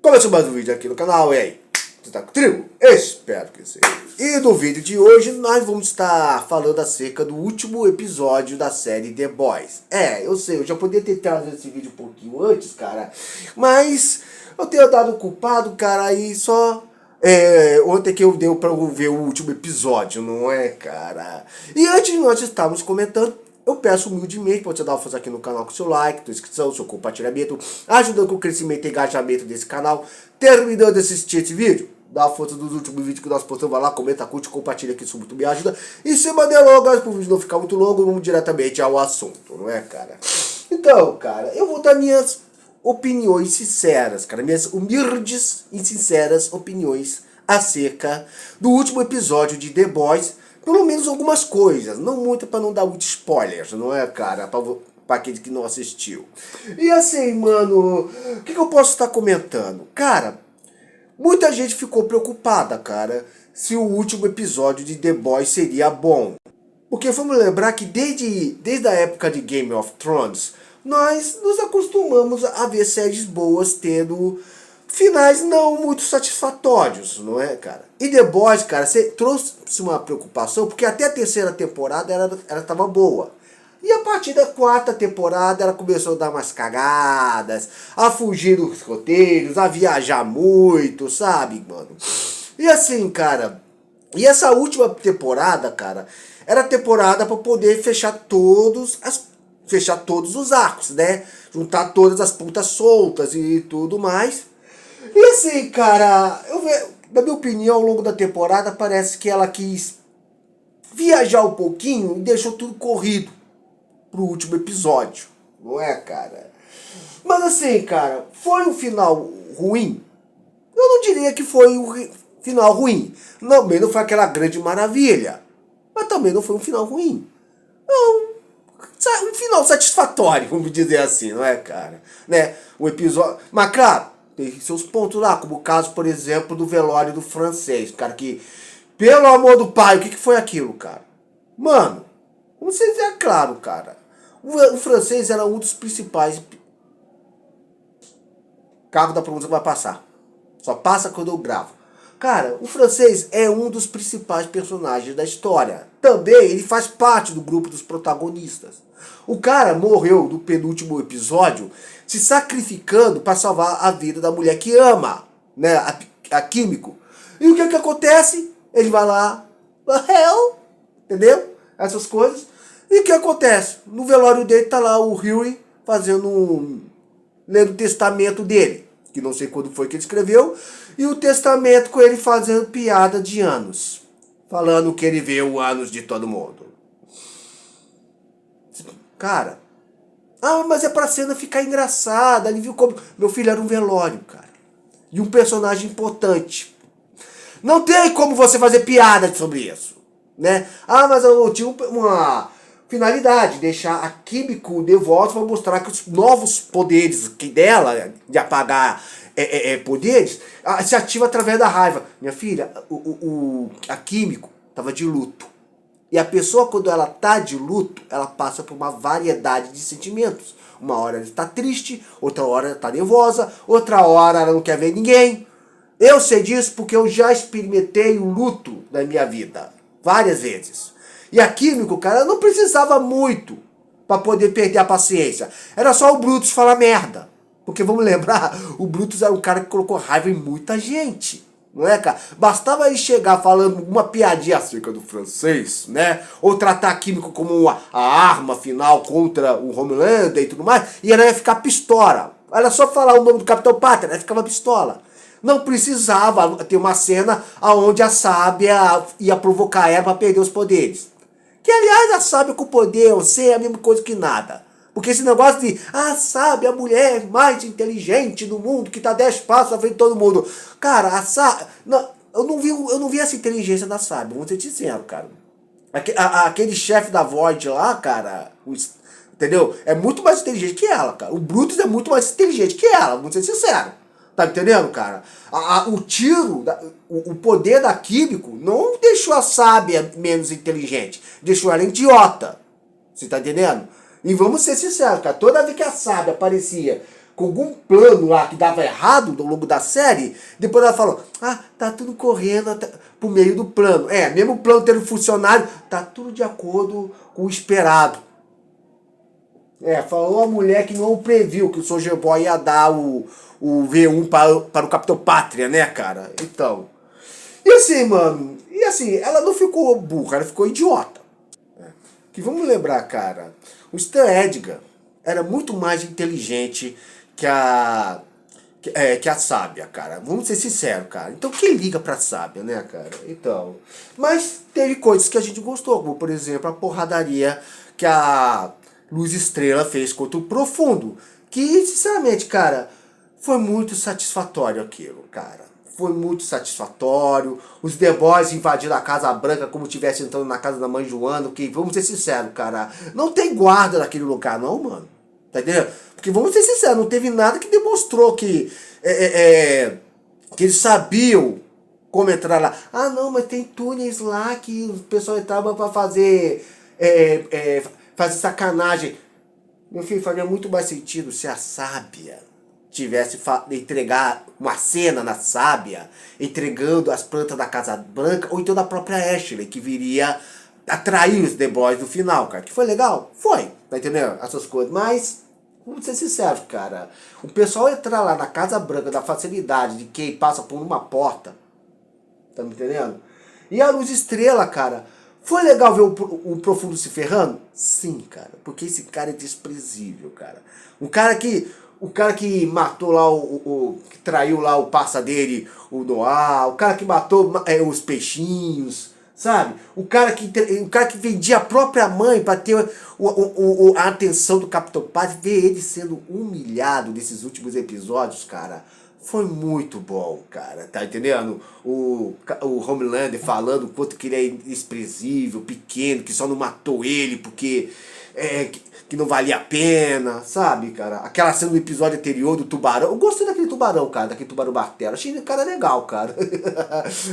Começou mais um vídeo aqui no canal, e aí? Você tá comigo? Espero que sim. E no vídeo de hoje nós vamos estar falando acerca do último episódio da série The Boys. Eu sei, eu já poderia ter trazido esse vídeo um pouquinho antes, cara, mas eu tenho dado culpado, cara, e só... ontem que eu deu pra ver o último episódio, não é, cara? E antes de nós estarmos comentando, eu peço humildemente para você dar uma força aqui no canal com seu like, sua inscrição, seu compartilhamento, ajudando com o crescimento e engajamento desse canal. Terminando de assistir esse vídeo, dá uma força dos últimos vídeos que nós postamos, vai lá, comenta, curte, compartilha, que isso muito me ajuda. E sem mais delongas, para o vídeo não ficar muito longo, vamos diretamente ao assunto, não é, cara? Então, cara, eu vou dar minhas opiniões sinceras, cara, minhas humildes e sinceras opiniões acerca do último episódio de The Boys. Pelo menos algumas coisas, não muito para não dar muito spoilers, não é, cara? Para aquele que não assistiu. E assim, mano, o que eu posso estar comentando? Cara, muita gente ficou preocupada, cara, se o último episódio de The Boys seria bom. Porque vamos lembrar que desde a época de Game of Thrones, nós nos acostumamos a ver séries boas tendo finais não muito satisfatórios, não é, cara? E The Boys, cara, você trouxe uma preocupação, porque até a terceira temporada ela tava boa. E a partir da quarta temporada ela começou a dar umas cagadas, a fugir dos roteiros, a viajar muito, sabe, mano? E assim, cara, e essa última temporada, cara, era a temporada para poder fechar todos os arcos, né? Juntar todas as pontas soltas e tudo mais. E assim, cara, na minha opinião, ao longo da temporada, parece que ela quis viajar um pouquinho e deixou tudo corrido pro último episódio, não é, cara? Mas assim, cara, foi um final ruim? Eu não diria que foi um final ruim. Também não foi aquela grande maravilha, mas também não foi um final ruim. Não, um final satisfatório, vamos dizer assim, não é, cara? Né? O episódio... Mas, claro, tem seus pontos lá, como o caso, por exemplo, do velório do francês. Cara, que, pelo amor do pai, o que foi aquilo, cara? Mano, vamos ser claro, cara. O francês era um dos principais... Carro da pronúncia vai passar. Só passa quando eu gravo. Cara, o francês é um dos principais personagens da história. Também ele faz parte do grupo dos protagonistas. O cara morreu no penúltimo episódio se sacrificando para salvar a vida da mulher que ama, né, a Químico. E o que acontece? Ele vai lá, hell, entendeu? Essas coisas. E o que acontece? No velório dele tá lá o Hughie lendo o testamento dele, que não sei quando foi que ele escreveu, e o testamento com ele fazendo piada de anos, falando que ele vê o anos de todo mundo. Cara, mas é pra cena ficar engraçada. Ele viu como... Meu filho, era um velório, cara. E um personagem importante. Não tem como você fazer piada sobre isso, né? Mas eu tinha uma finalidade, deixar a Químico de volta para mostrar que os novos poderes dela, de apagar poderes, se ativa através da raiva. Minha filha, a Químico tava de luto. E a pessoa, quando ela tá de luto, ela passa por uma variedade de sentimentos. Uma hora ela está triste, outra hora ela está nervosa, outra hora ela não quer ver ninguém. Eu sei disso porque eu já experimentei o luto na minha vida, várias vezes. E a Químico, cara, não precisava muito para poder perder a paciência. Era só o Brutus falar merda. Porque vamos lembrar, o Brutus era um cara que colocou raiva em muita gente. Não é, cara? Bastava ele chegar falando uma piadinha acerca do francês, né? Ou tratar a Químico como a arma final contra o Homelander e tudo mais, e ela ia ficar pistola. Era só falar o nome do Capitão Pátria, ela ficava pistola. Não precisava ter uma cena onde a sábia ia provocar ela para perder os poderes. Que, aliás, a sábia com poder, eu sei, é a mesma coisa que nada. Porque esse negócio de, sabe, a mulher mais inteligente do mundo, que tá 10 passos à frente de todo mundo. Cara, eu não vi essa inteligência da Sábia, vamos ser sinceros, cara. Aquele chefe da Void lá, cara, entendeu? É muito mais inteligente que ela, cara. O Brutus é muito mais inteligente que ela, vamos ser sinceros. Tá entendendo, cara? O tiro, o poder da Químico não deixou a Sábia menos inteligente, deixou ela idiota. Você tá entendendo? E vamos ser sinceros, cara, toda vez que a Sábia aparecia com algum plano lá que dava errado ao longo da série, depois ela falou, tá tudo correndo pro meio do plano. Mesmo o plano tendo funcionado, tá tudo de acordo com o esperado. Falou a mulher que não previu que o Soldier Boy ia dar o V1 para o Capitão Pátria, né, cara? Então. E assim, mano, ela não ficou burra, ela ficou idiota. Que vamos lembrar, cara, o Stan Edgar era muito mais inteligente que a Sábia, cara. Vamos ser sinceros, cara. Então quem liga pra Sábia, né, cara? Então. Mas teve coisas que a gente gostou, como por exemplo a porradaria que a Luz Estrela fez contra o Profundo. Que, sinceramente, cara, foi muito satisfatório aquilo, cara. Foi muito satisfatório. Os The Boys invadiram a Casa Branca como se estivesse entrando na casa da mãe Joana. Que, vamos ser sinceros, cara, não tem guarda naquele lugar, não, mano. Tá entendendo? Porque, vamos ser sinceros, não teve nada que demonstrou que eles sabiam como entrar lá. Não, mas tem túneis lá que o pessoal entrava pra fazer sacanagem. Meu filho, faria muito mais sentido se a Sábia tivesse entregar uma cena na Sábia, entregando as plantas da Casa Branca, ou então da própria Ashley, que viria atrair os The Boys no final, cara. Que foi legal? Foi, tá entendendo? Essas coisas, mas, vamos ser sinceros, cara, o pessoal entrar lá na Casa Branca da facilidade de quem passa por uma porta, tá me entendendo? E a Luz Estrela, cara, foi legal ver o Profundo se ferrando? Sim, cara, porque esse cara é desprezível, cara. O cara que matou lá que traiu lá o parça dele, o Noah, o cara que matou os peixinhos, sabe? O cara que vendia a própria mãe para ter a atenção do Capitão Pátria, ver ele sendo humilhado nesses últimos episódios, cara. Foi muito bom, cara, tá entendendo? O Homelander falando o quanto que ele é desprezível, pequeno, que só não matou ele porque que não valia a pena, sabe, cara? Aquela cena do episódio anterior do tubarão. Eu gostei daquele tubarão, cara, daquele tubarão martelo. Achei ele cara legal, cara.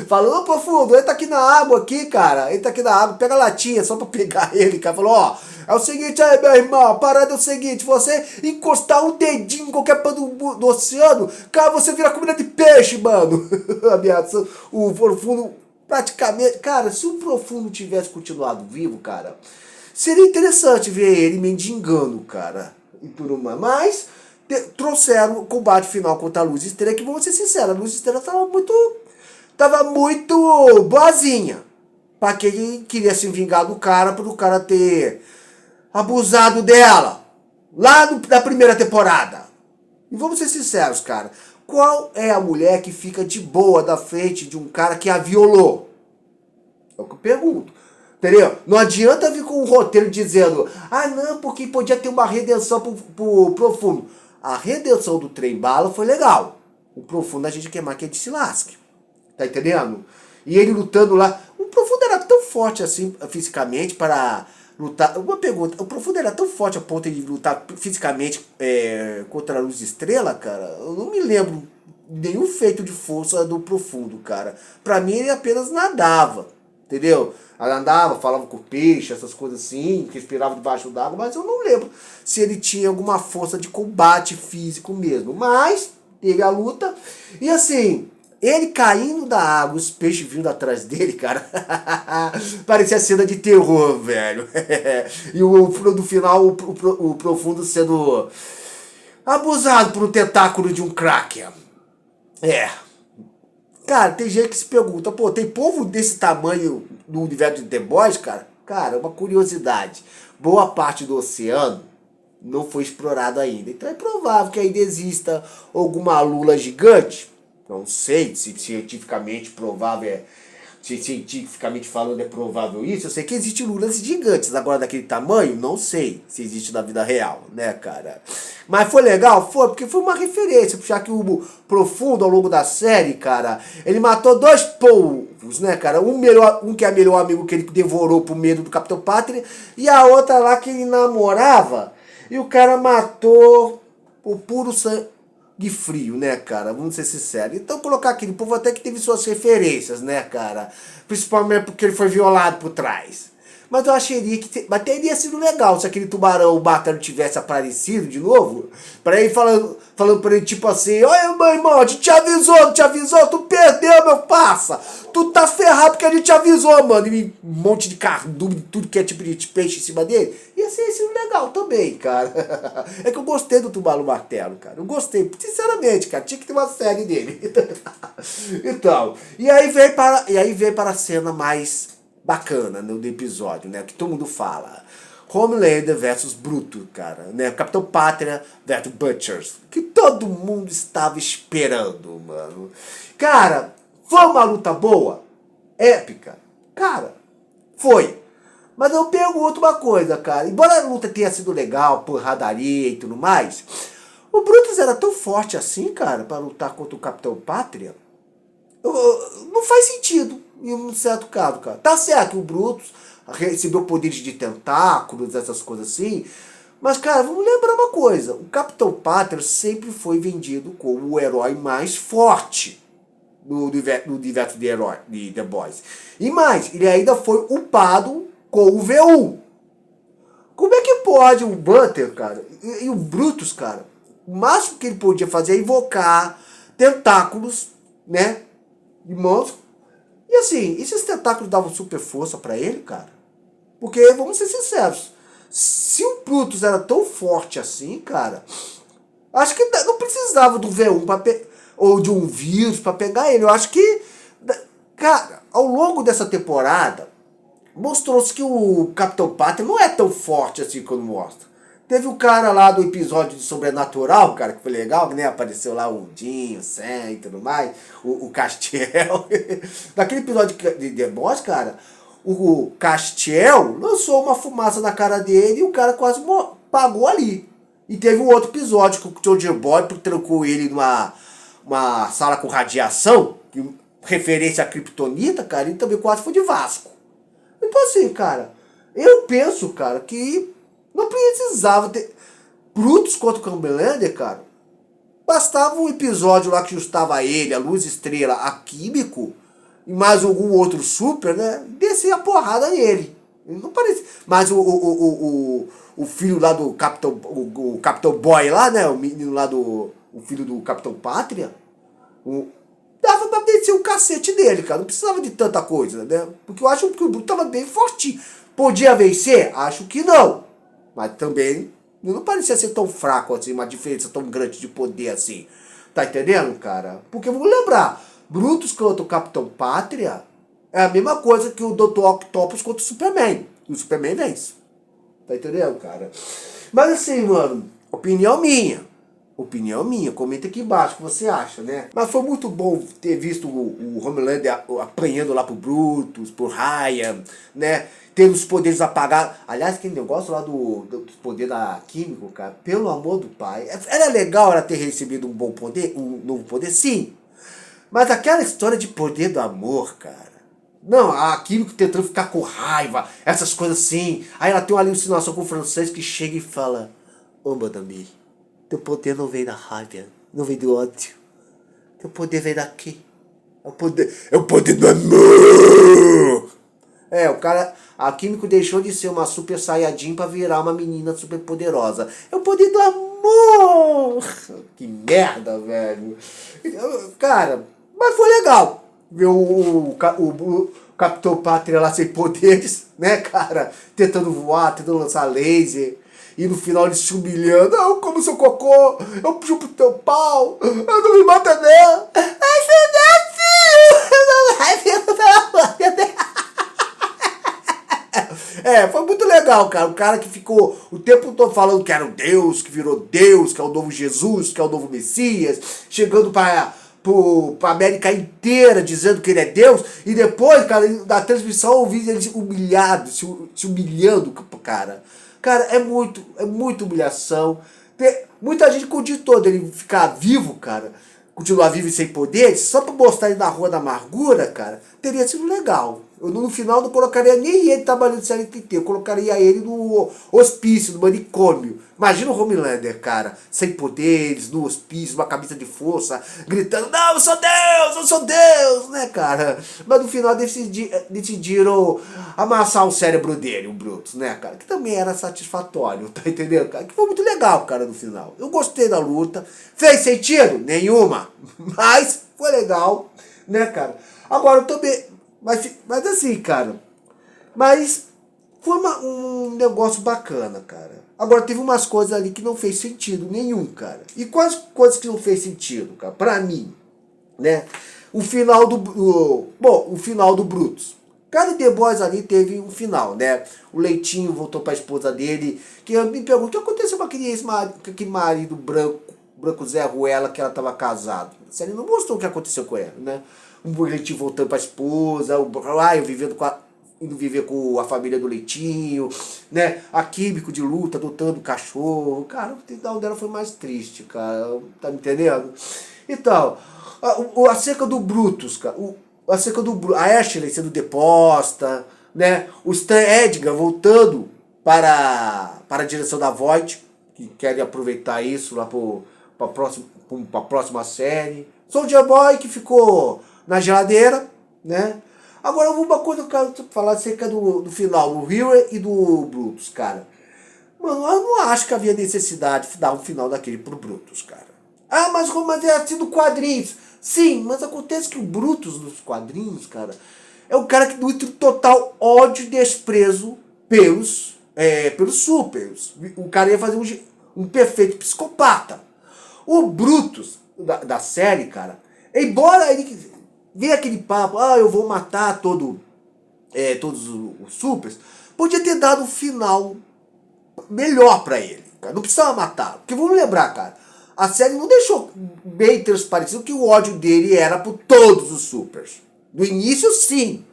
Falou, Profundo, ele tá aqui na água aqui, cara. Ele tá aqui na água, pega a latinha só pra pegar ele, cara. Falou, é o seguinte aí, meu irmão, a parada é o seguinte, você encostar um dedinho em qualquer pano do oceano, cara, você vira comida de peixe, mano. Ameaçando o Profundo praticamente... Cara, se o Profundo tivesse continuado vivo, cara, seria interessante ver ele mendigando, cara, e tudo mais. Mas trouxeram o combate final contra a Luz Estrela, que vamos ser sinceros, a Luz Estrela tava muito boazinha. Pra quem queria se vingar do cara, por o cara ter abusado dela lá na primeira temporada. E vamos ser sinceros, cara, qual é a mulher que fica de boa da frente de um cara que a violou? É o que eu pergunto. Entendeu? Não adianta vir com um roteiro dizendo, não, porque podia ter uma redenção pro Profundo. A redenção do trem-bala foi legal. O Profundo a gente quer mais que ele se lasque. Tá entendendo? E ele lutando lá. O Profundo era tão forte assim, fisicamente, para lutar. Uma pergunta, o Profundo era tão forte a ponto de lutar fisicamente contra a Luz Estrela, cara? Eu não me lembro nenhum feito de força do Profundo, cara. Pra mim ele apenas nadava. Entendeu? Ela andava, falava com o peixe, essas coisas assim, respirava debaixo d'água, mas eu não lembro se ele tinha alguma força de combate físico mesmo. Mas teve a luta, e assim, ele caindo da água, os peixes vindo atrás dele, cara, parecia cena de terror, velho. E no final, o Profundo sendo abusado por um tentáculo de um Kraken. Cara, tem gente que se pergunta, tem povo desse tamanho no universo de The Boys, cara? Cara, uma curiosidade. Boa parte do oceano não foi explorado ainda. Então é provável que ainda exista alguma lula gigante. Não sei se cientificamente provável se cientificamente falando é provável isso. Eu sei que existem lulas gigantes. Agora daquele tamanho, não sei se existe na vida real, né, cara? Mas foi legal? Foi, porque foi uma referência. Já que o Profundo, ao longo da série, cara, ele matou 2 povos, né, cara? Um que é melhor amigo que ele devorou por medo do Capitão Pátria, e a outra lá que ele namorava, e o cara matou por puro sangue frio, né, cara? Vamos ser sinceros. Então colocar aquele povo até que teve suas referências, né, cara? Principalmente porque ele foi violado por trás. Mas eu acharia que mas teria sido legal se aquele tubarão, o Martelo, tivesse aparecido de novo. Pra ele falando pra ele, tipo assim: olha, meu irmão, a gente te avisou, não te avisou? Tu perdeu, meu parça. Tu tá ferrado porque a gente te avisou, mano. E um monte de cardume, tudo que é tipo de peixe em cima dele. Ia ser sido legal também, cara. É que eu gostei do Tubarão Martelo, cara. Eu gostei, sinceramente, cara. Tinha que ter uma série dele. Então, e aí veio para a cena mais bacana, né, do episódio, né, que todo mundo fala. Homelander versus Bruto, cara, né, Capitão Pátria versus Butchers, que todo mundo estava esperando, mano. Cara, foi uma luta boa? Épica? Cara, foi. Mas eu pergunto uma coisa, cara, embora a luta tenha sido legal, porradaria e tudo mais, o Brutus era tão forte assim, cara, para lutar contra o Capitão Pátria? Não faz sentido em um certo caso, cara. Tá certo, o Brutus recebeu poderes de tentáculos, essas coisas assim. Mas, cara, vamos lembrar uma coisa. O Capitão Pátria sempre foi vendido como o herói mais forte no universo de The Boys. E mais, ele ainda foi upado com o V1. Como é que pode o Butter, cara, e o Brutus, cara, o máximo que ele podia fazer é invocar tentáculos, né, de monstro. E assim, esses tentáculos davam super força pra ele, cara? Porque, vamos ser sinceros, se o Brutus era tão forte assim, cara, acho que não precisava do V1 ou de um vírus pra pegar ele. Eu acho que, cara, ao longo dessa temporada, mostrou-se que o Capitão Pátria não é tão forte assim quando mostra. Teve o cara lá do episódio de Sobrenatural, cara, que foi legal, que nem apareceu lá o Dinho, o Sam e tudo mais, o Castiel. Naquele episódio de The Boys, cara, o Castiel lançou uma fumaça na cara dele e o cara quase pagou ali. E teve um outro episódio que o Soldier Boy trancou ele numa sala com radiação, referência à Kryptonita, cara, e também quase foi de Vasco. Então assim, cara, eu penso, cara, que não precisava ter Brutus contra o Homelander, cara. Bastava um episódio lá que justava ele, a Luz Estrela, a Químico e mais algum outro super, né? Descer a porrada nele. Ele não parecia. Mas o filho lá do Capitão, o Capitão Boy lá, né? O menino lá do. O filho do Capitão Pátria. Dava pra descer o cacete dele, cara. Não precisava de tanta coisa, né? Porque eu acho que o Bruto tava bem fortinho. Podia vencer? Acho que não. Mas também não parecia ser tão fraco assim, uma diferença tão grande de poder assim. Tá entendendo, cara? Porque vamos lembrar, Brutus contra o Capitão Pátria é a mesma coisa que o Dr. Octopus contra o Superman. E o Superman vence. Tá entendendo, cara? Mas assim, mano, opinião minha. Opinião minha, comenta aqui embaixo o que você acha, né? Mas foi muito bom ter visto o Homelander apanhando lá pro Brutus, pro Ryan, né? Tendo os poderes apagados. Aliás, aquele negócio lá do poder da Químico, cara, pelo amor do pai. Era legal ela ter recebido um bom poder, um novo poder, sim. Mas aquela história de poder do amor, cara. Não, a Químico tentando ficar com raiva, essas coisas assim. Aí ela tem uma alucinação com o francês que chega e fala: ô, madame, teu poder não vem da raiva, não vem do ódio. Teu poder vem daqui. É o poder do amor. É, o cara, a Químico deixou de ser uma super saiyajin pra virar uma menina super poderosa. É o poder do amor. Que merda, velho. Cara, mas foi legal ver o Capitão Pátria lá sem poderes, né, cara? Tentando voar, tentando lançar laser. E no final ele se humilhando. Eu como seu cocô, eu chupo teu pau, eu não me mata não. Ai, filho, pelo amor de Deus. É, foi muito legal, cara. O cara que ficou o tempo todo falando que era o Deus, que virou Deus, que é o novo Jesus, que é o novo Messias, chegando pra América inteira dizendo que ele é Deus, e depois, cara, na transmissão eu ouvi ele humilhado, se humilhando, cara. Cara, é muita humilhação. Muita gente cogitou dele ficar vivo, cara, continuar vivo e sem poderes, só pra mostrar ele na Rua da Amargura, cara, teria sido legal. Eu no final não colocaria nem ele trabalhando de CLT, eu colocaria ele no hospício, no manicômio. Imagina o Homelander, cara, sem poderes, no hospício, uma camisa de força, gritando, não, eu sou Deus, né, cara? Mas no final decidiram amassar o cérebro dele, o Brutus, né, cara? Que também era satisfatório, tá entendendo, cara? Que foi muito legal, cara, no final. Eu gostei da luta. Fez sentido? Nenhuma. Mas foi legal, né, cara? Agora eu também... Mas assim, cara, mas foi um negócio bacana, cara. Agora teve umas coisas ali que não fez sentido nenhum, cara. E quais coisas que não fez sentido, cara? Pra mim, né? O final o final do Brutus. Cada The Boys ali teve um final, né? O Leitinho voltou pra esposa dele, que eu me pergunto, o que aconteceu com aquele marido branco Zé Ruela, que ela tava casado? Ele não mostrou o que aconteceu com ela, né? O Leitinho voltando pra esposa, o Ryan indo viver com a família do Leitinho, né? A Químico de luta, adotando cachorro. Cara, o final dela foi mais triste, cara. Tá me entendendo? Então, acerca do Brutus, cara. A Ashley sendo deposta, né? O Stan Edgar voltando para a direção da Voight, que querem aproveitar isso lá para a próxima série. Soldier Boy, que ficou na geladeira, né? Agora, uma coisa que eu quero falar acerca do final, do Hero e do Brutus, cara. Mano, eu não acho que havia necessidade de dar um final daquele pro Brutus, cara. Ah, mas é assim no quadrinhos. Sim, mas acontece que o Brutus nos quadrinhos, cara, é um cara que nutre total ódio e desprezo pelos supers. O cara ia fazer um perfeito psicopata. O Brutus da série, cara, embora ele venha aquele papo, eu vou matar todos os supers, podia ter dado um final melhor pra ele, cara. Não precisava matar. Porque vamos lembrar, cara, a série não deixou bem transparecido que o ódio dele era por todos os supers. No início, sim.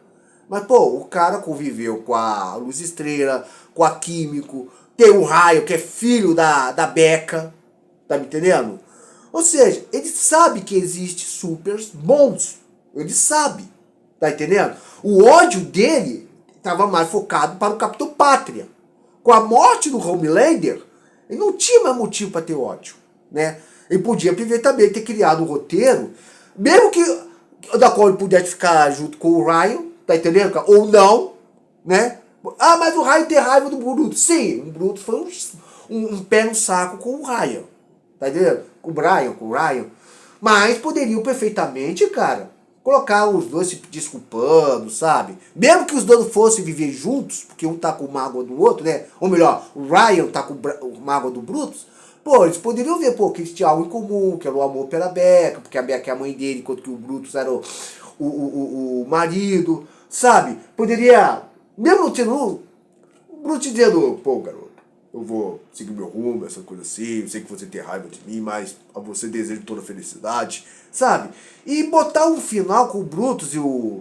Mas, pô, o cara conviveu com a Luz Estrela, com a Químico, tem o Raio, que é filho da Becca, tá me entendendo? Ou seja, ele sabe que existe supers bons. Ele sabe, tá entendendo? O ódio dele estava mais focado para o Capitão Pátria. Com a morte do Homelander, ele não tinha mais motivo para ter ódio, né? Ele podia perfeitamente ter criado um roteiro, mesmo que da qual ele pudesse ficar junto com o Ryan, tá entendendo? Ou não, né? Ah, mas o Ryan tem raiva do Brutus. Sim, o Brutus foi um pé no saco com o Ryan, tá entendendo? Com o Ryan. Mas poderiam perfeitamente, cara, colocar os dois se desculpando, sabe? Mesmo que os dois fossem viver juntos, porque um tá com o mágoa do outro, né? Ou melhor, o Ryan tá com o mágoa do Brutus. Pô, eles poderiam ver, pô, que eles tinham algo em comum, que era o amor pela Becca, porque a Becca é a mãe dele, enquanto que o Brutus era o marido, sabe? Poderia, mesmo tendo o Brutus dizendo, pô, garoto, eu vou seguir meu rumo, essa coisa assim, eu sei que você tem raiva de mim, mas a você desejo toda a felicidade, sabe? E botar um final com o Brutus e o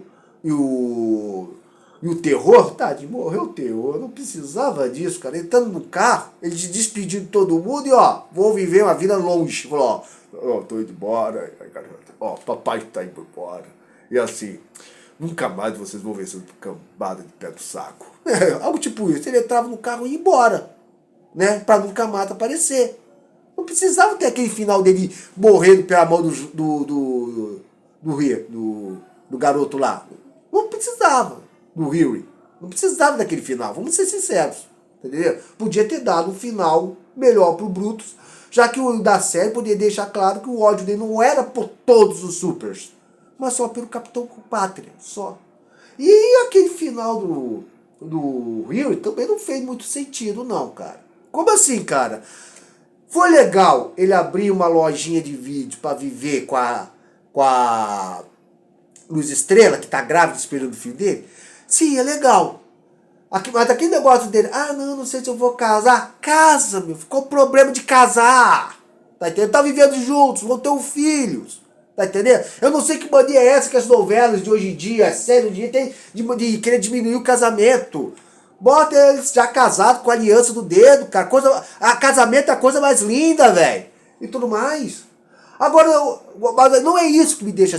terror, tadinho, morreu o terror, não precisava disso, cara. Ele estando no carro, ele despedindo de todo mundo e vou viver uma vida longe. Falou, tô indo embora, papai tá indo embora. E assim, nunca mais vocês vão ver essa cambada de pé do saco. Algo tipo isso, ele entrava no carro e ia embora, né? Pra nunca mais aparecer. Não precisava ter aquele final dele morrendo pela mão do garoto lá. Não precisava. Do Huey. Não precisava daquele final. Vamos ser sinceros. Entendeu? Podia ter dado um final melhor pro Brutus, já que o da série poderia deixar claro que o ódio dele não era por todos os supers, mas só pelo Capitão Pátria. Só. E aquele final do Huey também não fez muito sentido, não, cara. Como assim, cara? Foi legal ele abrir uma lojinha de vídeo pra viver com a Luz Estrela, que tá grávida esperando o filho dele? Sim, é legal. Mas aquele negócio dele, não sei se eu vou casar. Casa, meu. Ficou o problema de casar. Tá entendendo? Tá vivendo juntos, vão ter filhos. Tá entendendo? Eu não sei que mania é essa que as novelas de hoje em dia, as séries de hoje em dia, tem de querer diminuir o casamento. Bota eles já casados com a aliança do dedo, cara. Casamento é a coisa mais linda, velho. E tudo mais. Agora, mas não é isso que me deixa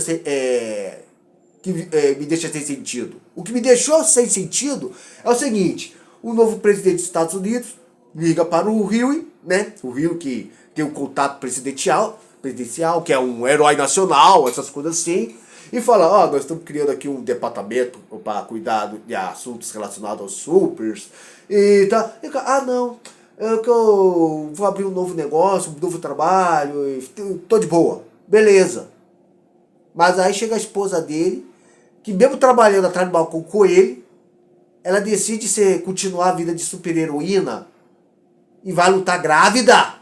que me deixa sem sentido. O que me deixou sem sentido é o seguinte: o novo presidente dos Estados Unidos liga para o Huey, né? O Huey que tem um contato presidencial, que é um herói nacional, essas coisas assim, e fala: ó, nós estamos criando aqui um departamento para cuidar de assuntos relacionados aos supers, e tá. E, não, eu vou abrir um novo negócio, um novo trabalho, e tô de boa, beleza. Mas aí chega a esposa dele, que mesmo trabalhando atrás do balcão com ele, ela decide continuar a vida de super-heroína e vai lutar grávida.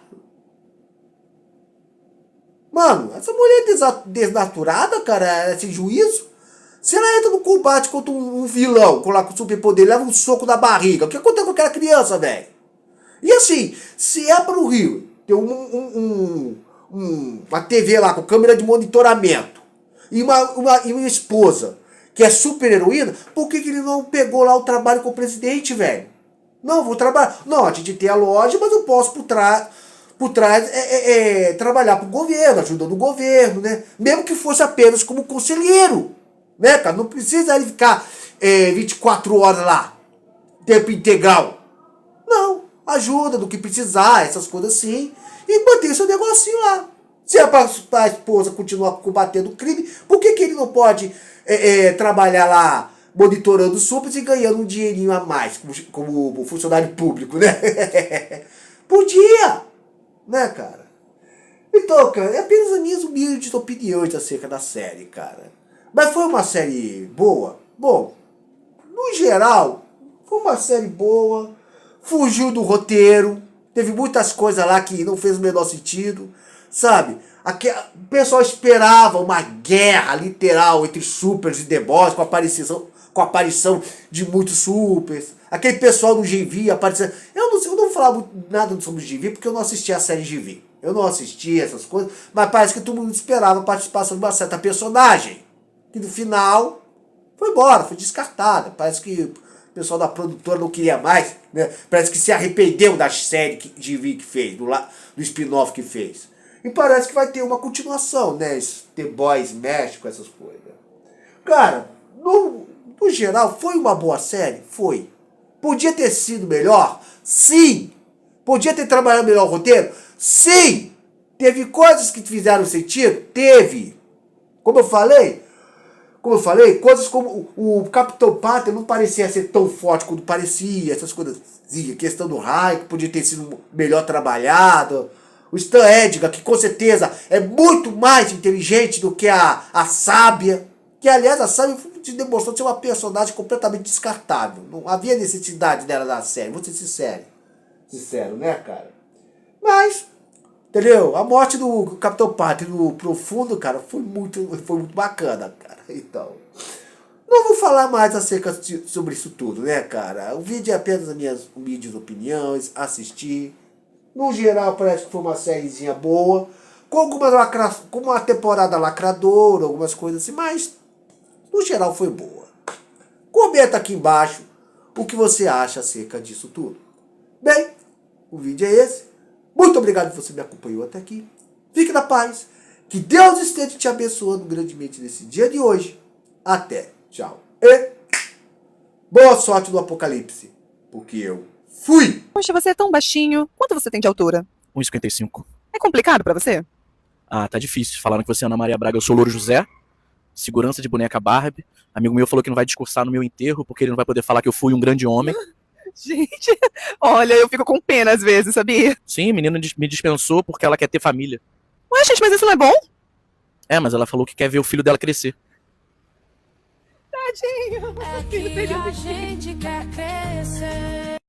Mano, essa mulher é desnaturada, cara, é sem juízo. Se ela entra no combate contra um vilão, com o superpoder, leva um soco na barriga, o que acontece com aquela criança, velho? E assim, se é pro Rio ter uma TV lá com câmera de monitoramento e uma esposa que é super heroína, por que ele não pegou lá o trabalho com o presidente, velho? Não, vou trabalhar. Não, a gente tem a loja, mas eu posso por trás trabalhar pro governo, ajudando o governo, né? Mesmo que fosse apenas como conselheiro, né, cara? Não precisa ele ficar 24 horas lá, tempo integral. Não, ajuda no que precisar, essas coisas assim, e manter seu negocinho lá. Se é pra a esposa continuar combatendo o crime, por que ele não pode trabalhar lá monitorando os supers e ganhando um dinheirinho a mais, como funcionário público, né? Podia, né, cara? Então, cara, é apenas as minhas humildes opiniões acerca da série, cara. Mas foi uma série boa? Bom, no geral, foi uma série boa, fugiu do roteiro, teve muitas coisas lá que não fez o menor sentido, sabe? O pessoal esperava uma guerra literal entre supers e The Boys, com a aparição de muitos supers. Aquele pessoal do GV aparecendo. Eu não vou falar nada sobre o GV, porque eu não assisti a série GV. Eu não assisti essas coisas, mas parece que todo mundo esperava a participação de uma certa personagem, que no final foi embora, foi descartada. Parece que o pessoal da produtora não queria mais, né? Parece que se arrependeu da série GV que fez, do spin-off que fez. E parece que vai ter uma continuação, né? The Boys México, essas coisas. Cara, no geral, foi uma boa série? Foi. Podia ter sido melhor? Sim. Podia ter trabalhado melhor o roteiro? Sim. Teve coisas que fizeram sentido? Teve. Como eu falei, coisas como o Capitão Pátria não parecia ser tão forte quanto parecia, essas coisas. A questão do raio, que podia ter sido melhor trabalhado. O Stan Edgar, que com certeza é muito mais inteligente do que a Sábia. Que, aliás, a Sábia se demonstrou ser uma personagem completamente descartável. Não havia necessidade dela na série, vou ser sincero, né, cara? Mas, entendeu? A morte do Capitão Pátria no Profundo, cara, foi muito bacana, cara. Então, não vou falar mais sobre isso tudo, né, cara? O vídeo é apenas as minhas humildes opiniões, assistir. No geral, parece que foi uma sériezinha boa, com uma temporada lacradora, algumas coisas assim, mas no geral foi boa. Comenta aqui embaixo o que você acha acerca disso tudo. Bem, o vídeo é esse. Muito obrigado por você me acompanhou até aqui. Fique na paz. Que Deus esteja te abençoando grandemente nesse dia de hoje. Até. Tchau. E boa sorte no apocalipse. Porque eu fui. Poxa, você é tão baixinho. Quanto você tem de altura? 1,55. É complicado pra você? Ah, tá difícil. Falaram que você é Ana Maria Braga, eu sou Louro José. Segurança de boneca Barbie. Amigo meu falou que não vai discursar no meu enterro, porque ele não vai poder falar que eu fui um grande homem. Gente, olha, eu fico com pena às vezes, sabia? Sim, a menina me dispensou porque ela quer ter família. Ué, gente, mas isso não é bom? É, mas ela falou que quer ver o filho dela crescer. Tadinho. É que a gente quer crescer.